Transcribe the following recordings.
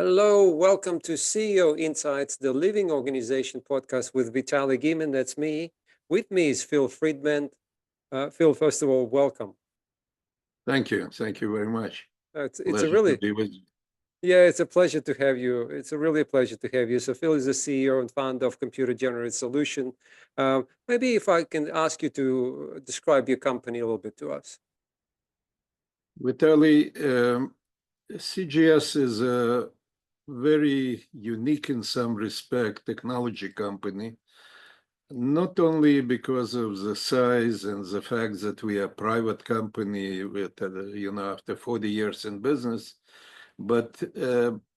Hello, welcome to CEO Insights, the Living Organization podcast with Vitaly Giman. That's me. With me is Phil Friedman. Phil, first of all, welcome. Thank you. Thank you very much. It's a Pleasure to really, be with you. yeah, it's a pleasure to have you. It's a really pleasure to have you. So Phil is the CEO and founder of Computer Generated Solution. Maybe if I can ask you to describe your company a little bit to us. Vitaly, CGS is a very unique in some respect technology company, not only because of the size and the fact that we are a private company with, after 40 years in business, but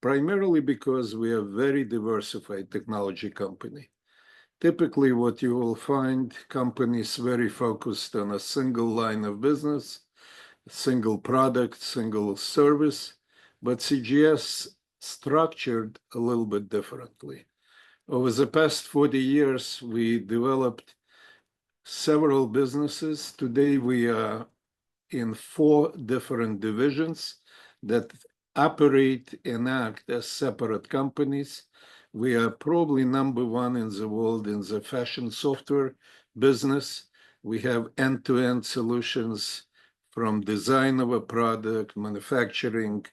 primarily because we are a very diversified technology company. Typically, what you will find companies very focused on a single line of business, single product, single service, but CGS structured a little bit differently. Over the past 40 years, we developed several businesses. Today, we are in 4 different divisions that operate and act as separate companies. We are probably number 1 in the world in the fashion software business. We have end-to-end solutions from design of a product, manufacturing,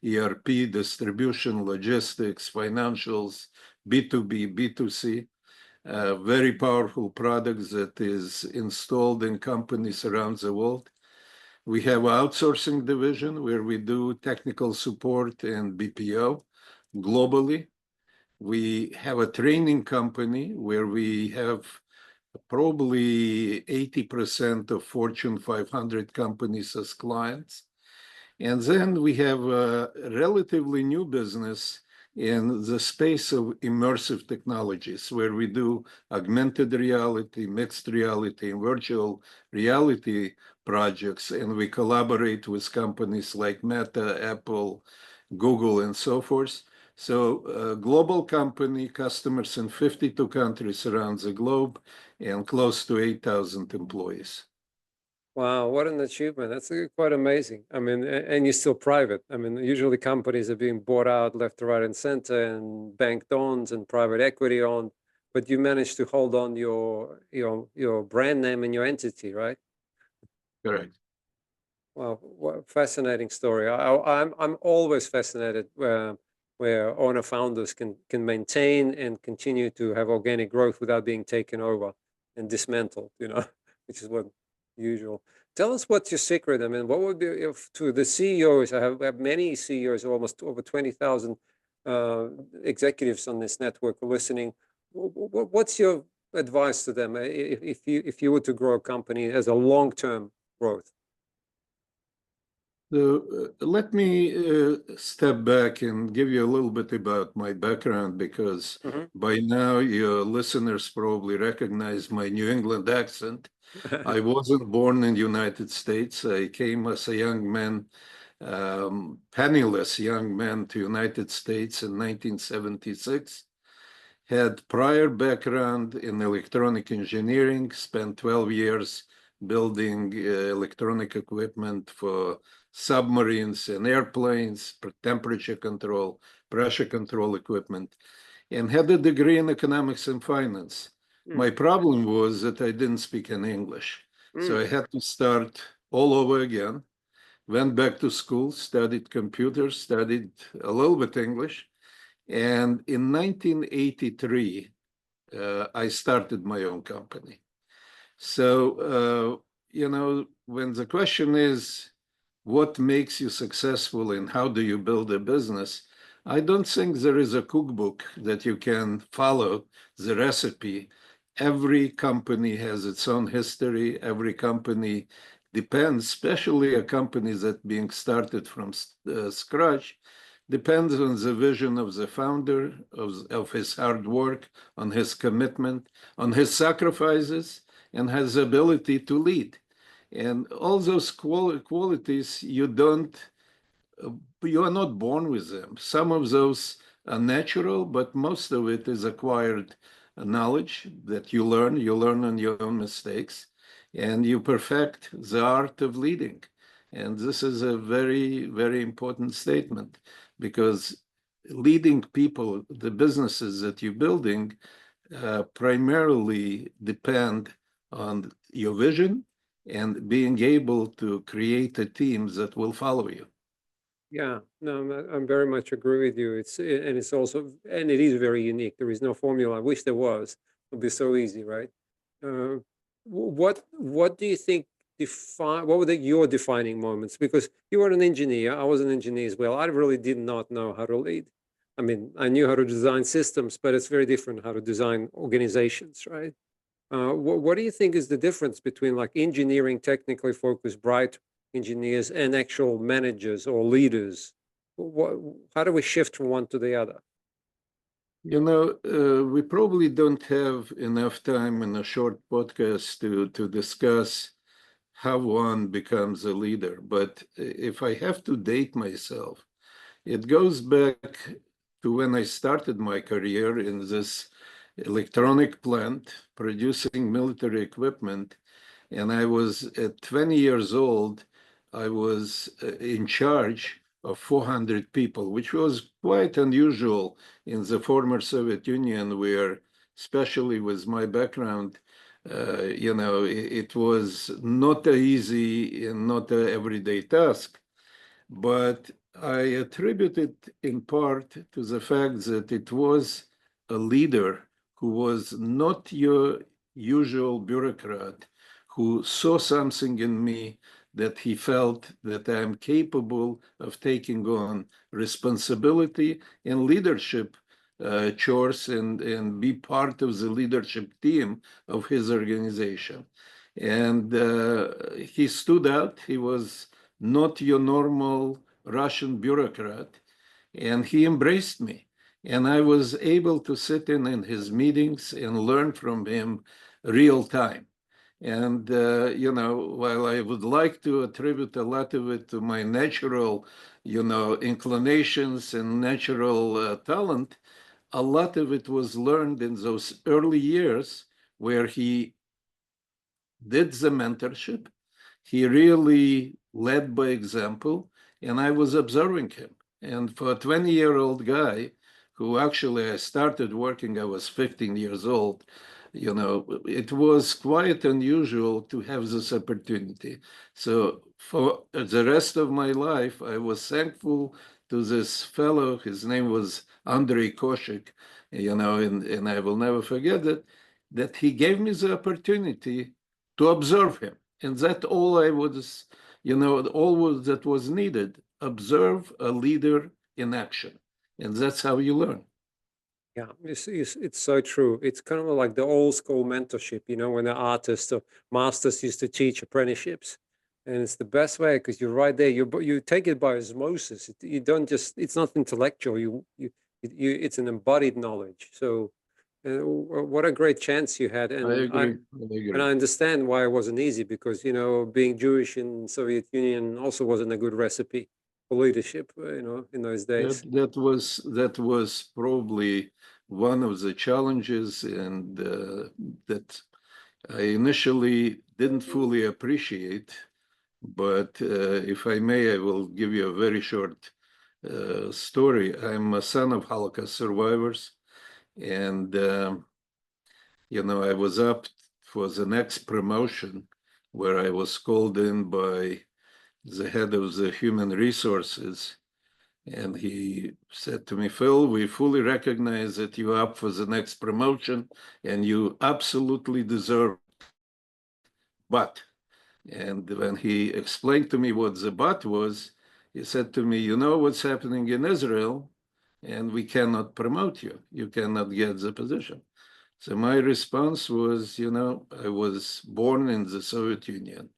ERP, distribution, logistics, financials, B2B, B2C. Very powerful products that is installed in companies around the world. We have an outsourcing division where we do technical support and BPO globally. We have a training company where we have probably 80% of Fortune 500 companies as clients. And then we have a relatively new business in the space of immersive technologies, where we do augmented reality, mixed reality, and virtual reality projects, and we collaborate with companies like Meta, Apple, Google, and so forth. So a global company, customers in 52 countries around the globe, and close to 8,000 employees. Wow, what an achievement. That's quite amazing. I mean, and you're still private. I mean, usually companies are being bought out left, right, and center, and banked owned and private equity owned, but you managed to hold on your brand name and your entity, right? Correct. Wow, what a fascinating story. I'm always fascinated where owner founders can maintain and continue to have organic growth without being taken over and dismantled, which is what usual. Tell us what's your secret. I mean, what would be if to the CEOs? I have many CEOs, almost over 20,000 executives on this network listening. What's your advice to them if you were to grow a company as a long-term growth? So let me step back and give you a little bit about my background, because by now your listeners probably recognize my New England accent. I wasn't born in the United States. I came as a young man, penniless young man, to United States in 1976. Had prior background in electronic engineering, spent 12 years building electronic equipment for submarines and airplanes, temperature control, pressure control equipment, and had a degree in economics and finance. My problem was that I didn't speak any English. So I had to start all over again, went back to school, studied computers, studied a little bit English. And in 1983, I started my own company. So, when the question is, what makes you successful and how do you build a business? I don't think there is a cookbook that you can follow the recipe. Every company has its own history. Every company depends, especially a company that's being started from scratch, depends on the vision of the founder, of his hard work, on his commitment, on his sacrifices, and his ability to lead. And all those qualities, you are not born with them. Some of those are natural, but most of it is acquired knowledge that you learn. You learn on your own mistakes, and you perfect the art of leading. And this is a very, very important statement, because leading people, the businesses that you're building, primarily depend on your vision and being able to create a teams that will follow you. Yeah, no, I'm very much agree with you. And it's also, and it is very unique. There is no formula. I wish there was. It would be so easy, right? What do you think what were your defining moments? Because you were an engineer, I was an engineer as well. I really did not know how to lead. I mean, I knew how to design systems, but it's very different how to design organizations, right? What do you think is the difference between like engineering, technically focused, bright engineers, and actual managers or leaders? How do we shift from one to the other? We probably don't have enough time in a short podcast to discuss how one becomes a leader. But if I have to date myself, it goes back to when I started my career in this electronic plant producing military equipment. And I was at 20 years old, I was in charge of 400 people, which was quite unusual in the former Soviet Union, where, especially with my background, it was not an easy and not an everyday task. But I attribute it in part to the fact that it was a leader who was not your usual bureaucrat, who saw something in me that he felt that I am capable of taking on responsibility and leadership chores and be part of the leadership team of his organization. And he stood out. He was not your normal Russian bureaucrat. And he embraced me. And I was able to sit in his meetings and learn from him real time. And, while I would like to attribute a lot of it to my natural, inclinations and natural talent, a lot of it was learned in those early years where he did the mentorship. He really led by example, and I was observing him. And for a 20-year-old guy who actually I started working, I was 15 years old, it was quite unusual to have this opportunity. So for the rest of my life, I was thankful to this fellow. His name was Andrei Koshik, and I will never forget it, that he gave me the opportunity to observe him. And that all I was, all that was needed, observe a leader in action. And that's how you learn. Yeah, it's so true. It's kind of like the old school mentorship, when the artists or masters used to teach apprenticeships. And it's the best way because you're right there. You take it by osmosis. You don't just, it's not intellectual. It's an embodied knowledge. So what a great chance you had. I And agree. I and agree. I understand why it wasn't easy because, being Jewish in Soviet Union also wasn't a good recipe for leadership, in those days. That was probably one of the challenges, and that I initially didn't fully appreciate. But if I may, I will give you a very short story. I'm a son of Holocaust survivors, and I was up for the next promotion where I was called in by the head of the human resources. And he said to me, Phil, we fully recognize that you're up for the next promotion and you absolutely deserve it. But, and when he explained to me what the but was, he said to me, you know what's happening in Israel, and we cannot promote you. You cannot get the position. So my response was, I was born in the Soviet Union.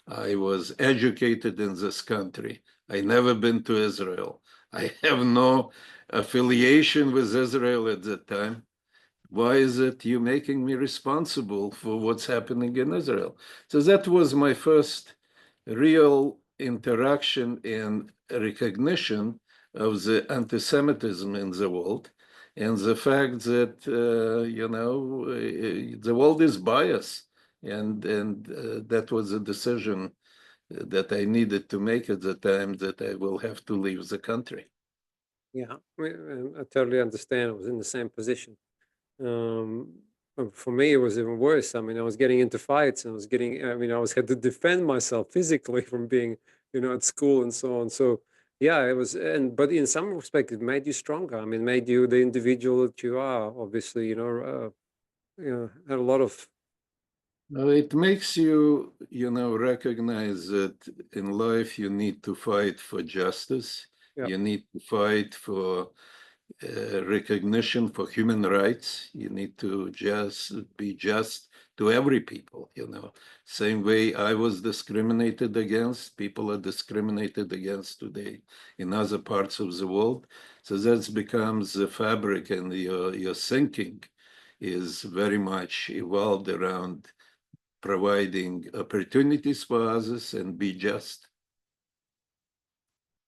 I was educated in this country. I never been to Israel. I have no affiliation with Israel at that time. Why is it you making me responsible for what's happening in Israel? So that was my first real interaction and recognition of the anti-Semitism in the world and the fact that, the world is biased. And that was a decision that I needed to make at the time that I will have to leave the country. Yeah, I totally understand. I was in the same position. Um, for me, it was even worse. I mean, I was getting into fights, and I was getting. I mean, I was had to defend myself physically from being, at school and so on. So, yeah, it was. And but in some respect, it made you stronger. I mean, made you the individual that you are. Obviously, had a lot of. It makes you, recognize that in life you need to fight for justice. Yeah, You need to fight for recognition for human rights. You need to just be just to every people. Same way I was discriminated against, people are discriminated against today in other parts of the world. So that becomes the fabric, and your thinking is very much evolved around providing opportunities for others and be just.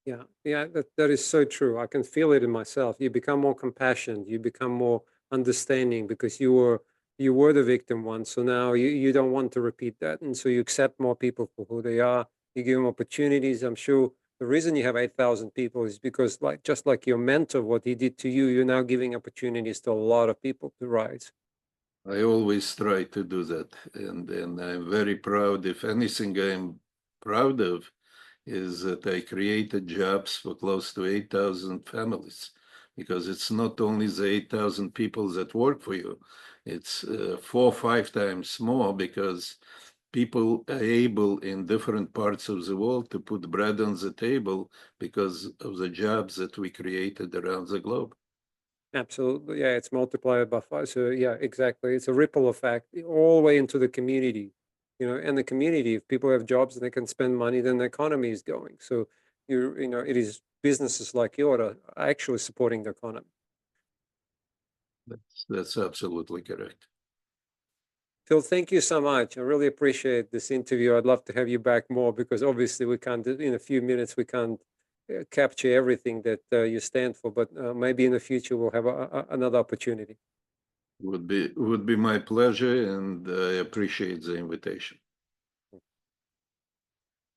yeah, yeah. That is so true. I can feel it in myself. You become more compassionate. You become more understanding because you were the victim once. So now you don't want to repeat that, and so you accept more people for who they are. You give them opportunities. I'm sure the reason you have 8,000 people is because, like, just like your mentor, what he did to you, you're now giving opportunities to a lot of people to rise. I always try to do that. And I'm very proud. If anything I'm proud of is that I created jobs for close to 8,000 families, because it's not only the 8,000 people that work for you, it's 4 or 5 times more, because people are able in different parts of the world to put bread on the table because of the jobs that we created around the globe. Absolutely. Yeah, it's multiplied by five. So yeah, exactly. It's a ripple effect all the way into the community. And the community, if people have jobs and they can spend money, then the economy is going. So it is businesses like yours are actually supporting the economy. That's absolutely correct. Phil, thank you so much. I really appreciate this interview. I'd love to have you back more because obviously we can't, in a few minutes, we can't capture everything that you stand for, but maybe in the future we'll have another opportunity. Would be my pleasure, and I appreciate the invitation.